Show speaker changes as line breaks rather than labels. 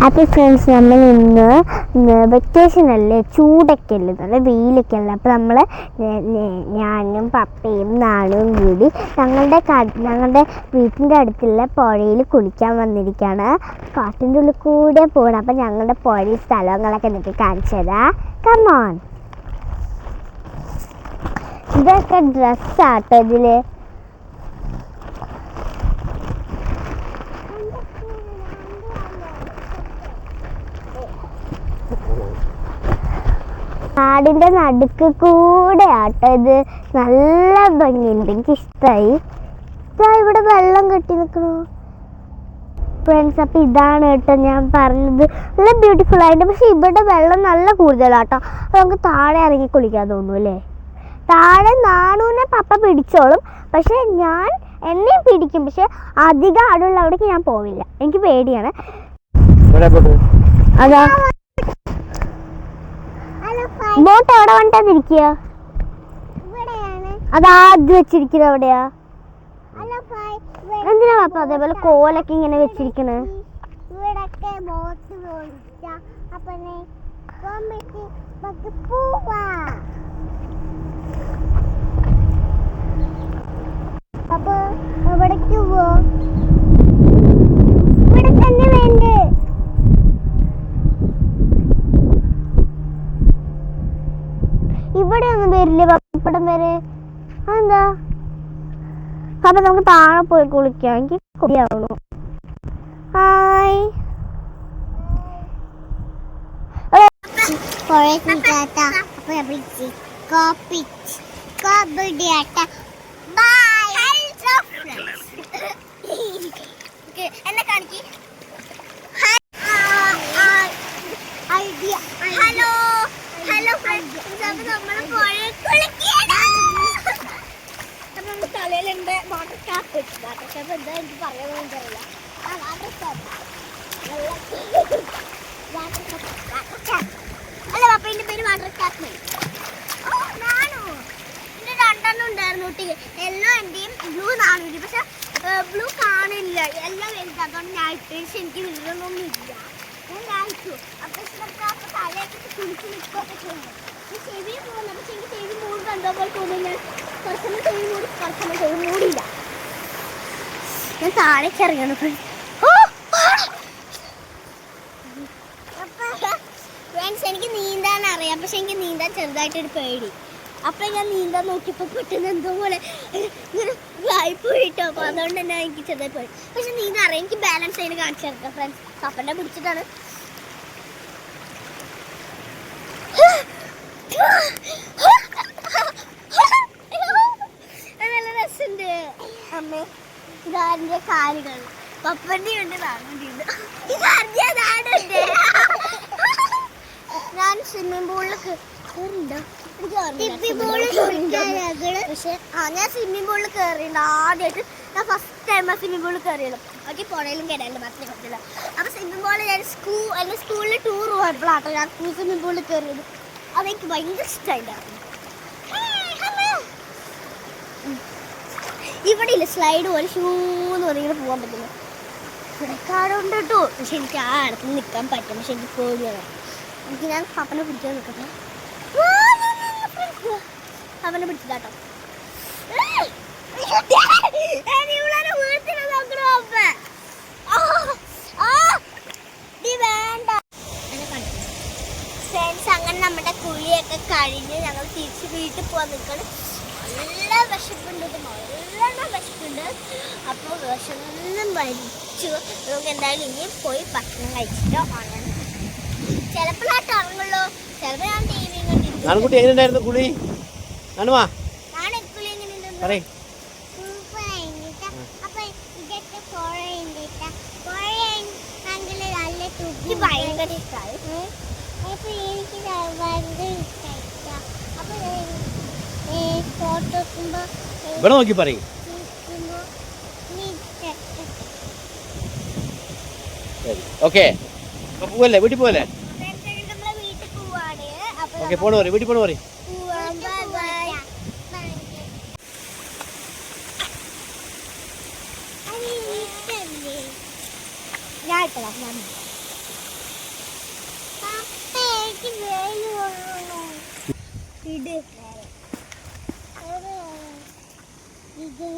അപ്പോൾ ഫ്രണ്ട്സ്, നമ്മൾ ഇന്ന് വെക്കേഷൻ അല്ലേ, ചൂടൊക്കെ അല്ലേ, നല്ല വെയിലൊക്കെ അല്ലേ. അപ്പോൾ നമ്മൾ ഞാനും പപ്പയും നാണും കൂടി ഞങ്ങളുടെ വീട്ടിൻ്റെ അടുത്തുള്ള പുഴയിൽ കുളിക്കാൻ വന്നിരിക്കുകയാണ്. കാട്ടിൻ്റെ ഉള്ളിൽ കൂടെ പോകണം. അപ്പോൾ ഞങ്ങളുടെ പുഴ സ്ഥലങ്ങളൊക്കെ നിങ്ങൾക്ക് കാണിച്ചു തരാം. കമോൺ. ഇതൊക്കെ ഡ്രസ്സാട്ടോ ഇതിൽ. കാടിൻ്റെ നടുക്ക് കൂടെ ആട്ടോ ഇത്. നല്ല ഭംഗിയുണ്ട്, എനിക്കിഷ്ടമായി. ഇവിടെ വെള്ളം കെട്ടി നിൽക്കണു ഫ്രണ്ട്സ്. അപ്പം ഇതാണ് കേട്ടോ ഞാൻ പറഞ്ഞത്, നല്ല ബ്യൂട്ടിഫുൾ ആയിട്ട്. പക്ഷെ ഇവിടെ വെള്ളം നല്ല കൂടുതലാട്ടോ. അപ്പോൾ നമുക്ക് താഴെ ഇറങ്ങി കുളിക്കാൻ തോന്നും അല്ലേ. താഴെ നാണൂനെ പപ്പ പിടിച്ചോളും, പക്ഷെ എന്നെയും പിടിക്കും. പക്ഷെ അധികം ആടുള്ള അവിടേക്ക് ഞാൻ പോവില്ല, എനിക്ക് പേടിയാണ്. അതാ ബോട്ട് എവിടെ വന്നിട്ടിരിക്കുക? അതാദ്യം വെച്ചിരിക്കുന്നത് എവിടെയാ? എന്തിനാ പപ്പ അതേപോലെ കോലൊക്കെ ഇങ്ങനെ വെച്ചിരിക്കണേ?
അപ്പൊ എവിടേക്ക് പോ? ഇവിടെ തന്നെ വേണ്ടേ?
ഇവിടെ ഒന്നും വരില്ലേ പപ്പടം വരെ? അതെന്താ? അപ്പൊ നമുക്ക് താഴെ പോയി കുളിക്കാം. എനിക്ക് കൊതിയാവണു. ഹായ്.
എന്നെ കാണിക്ക്. ഹലോ ഹലോ ഫ്രണ്ട്സ്, നമ്മള് പുഴയിൽ നമ്മുടെ തലയിലുണ്ട് വാട്ടർ ക്യാപ്പ്. വാട്ടർ ക്യാപ്പ് എന്താ എനിക്ക് പറയാനൊന്നും അറിയില്ല. അല്ല പപ്പ, എൻ്റെ പേര് വാട്ടർ ക്യാപ്പ്. ഓ നാണു, എൻ്റെ രണ്ടെണ്ണം ഉണ്ടായിരുന്നു കുട്ടിക്ക്. യെല്ലോ എൻ്റെയും ബ്ലൂ നാണൂരി. പക്ഷെ ബ്ലൂ കാണില്ല, എല്ലാം വലുത്. അതുകൊണ്ട് ഞാൻ ഇട്ടു. എനിക്ക് വീഴൊന്നും ഇല്ല. ഞാൻ കഴിച്ചു. അപ്പോൾ തലയൊക്കെ കുളിച്ച് നിൽക്കുകയൊക്കെ ചെയ്യുന്നു. ചെവി പോകുന്നു. പക്ഷെ എനിക്ക് ചെവി മൂടും എന്തോ പോലെ തോന്നുന്നു. കുറച്ചൊന്നും ചെവി മൂടി, കുറച്ചൊന്നും ചെവി മൂടില്ല. ഞാൻ താഴേക്ക് ഇറങ്ങണം. ഫ്രണ്ട്സ്, എനിക്ക് നീന്താൻ അറിയാം, പക്ഷെ എനിക്ക് നീന്താൻ ചെറുതായിട്ടൊരു പേടി. അപ്പം ഞാൻ നീന്താൻ നോക്കിയപ്പോൾ പെട്ടെന്ന് എന്തോ പോലെ ഇങ്ങനെ പോയിട്ടോ. അപ്പോൾ അതുകൊണ്ട് തന്നെ എനിക്ക് ചെറുതായിട്ട് പോയി. പക്ഷെ നീന്താൻ അറിയാം. എനിക്ക് ബാലൻസ് ചെയ്ത് കാണിച്ചു തരാം ഫ്രണ്ട്സ്. പപ്പൻ്റെ പിടിച്ചിട്ടാണ്. നല്ല രസമുണ്ട് അമ്മേ. ഇതാരുടെ കാലുകൾ? പപ്പൻ്റെ ഉണ്ട്, നാടുണ്ട്. ഇതാടുണ്ട്. ഞാൻ സ്വിമ്മിംഗ് പൂളിൽ കയറിണ്ടോ? പക്ഷെ ഞാൻ സ്വിമ്മിംഗ് പൂളിൽ കയറിയിട്ടുണ്ട് ആദ്യമായിട്ട്. ഞാൻ ഫസ്റ്റ് ടൈം ആ സ്വിമ്മിംഗ് പൂളിൽ കയറിയുള്ളൂ. ബാക്കി പുഴയിലും കിടയിലും മാത്രമേ പറ്റില്ല. അപ്പോൾ സ്വിമ്മിംഗ് പൂളിൽ ഞാൻ സ്കൂളിൽ ടൂർ പോയപ്പോഴാട്ടോ ഞാൻ സ്വിമ്മിംഗ് പൂളിൽ കയറിയത്. അതെനിക്ക് ഭയങ്കര ഇഷ്ടമായിട്ടായിരുന്നു. ഇവിടെ ഇല്ല സ്ലൈഡ് പോലെ ഷൂന്ന് പറഞ്ഞിങ്ങനെ പോകാൻ പറ്റില്ല. ഇവിടെ കാടുണ്ട് കേട്ടോ. പക്ഷെ എനിക്ക് ആ അടുത്ത് നിൽക്കാൻ പറ്റും. പക്ഷെ എനിക്ക് പേടിയാണ്. എനിക്ക് ഞാൻ പപ്പനെ പിടിക്കാൻ നിൽക്കട്ടെ. പപ്പനെ പിടിച്ചിട്ടാട്ടോ. ഫ്രണ്ട്സ്, അങ്ങനെ നമ്മുടെ കുളിയൊക്കെ കഴിഞ്ഞ് ഞങ്ങൾ തിരിച്ച് വീട്ടിൽ പോകാൻ നിൽക്കണം. നല്ല വിശപ്പുണ്ട്, നല്ലോണം വിശപ്പുണ്ട്. അപ്പോൾ വിശന്നും മരിച്ചു. നമുക്ക് എന്തായാലും ഇനി പോയി ഭക്ഷണം കഴിച്ചിട്ടോ ആണ്. ചിലപ്പോഴായിട്ട് ഇറങ്ങുള്ളൂ, ചിലപ്പോൾ ഞാൻ ടി വി കണ്ടിരിക്കും.
കുളി എങ്ങനെയുണ്ടായിരുന്നു? കുളി
കുളി എങ്ങനെയുണ്ടെന്ന് ഭയങ്കര ഇഷ്ടമായി. അപ്പൊ എനിക്ക് ഭയങ്കര ഇഷ്ടമായി. അപ്പൊ ഫോട്ടോ
ഇവിടെ നോക്കി പറയും. ഓക്കെ, പോവല്ലേ? വീട്ടിൽ പോവല്ലേ? ഓക്കെ, പോണ പറയും. വീട്ടിൽ പോണ പറയും.
ഞാൻ ഇട് ഇത്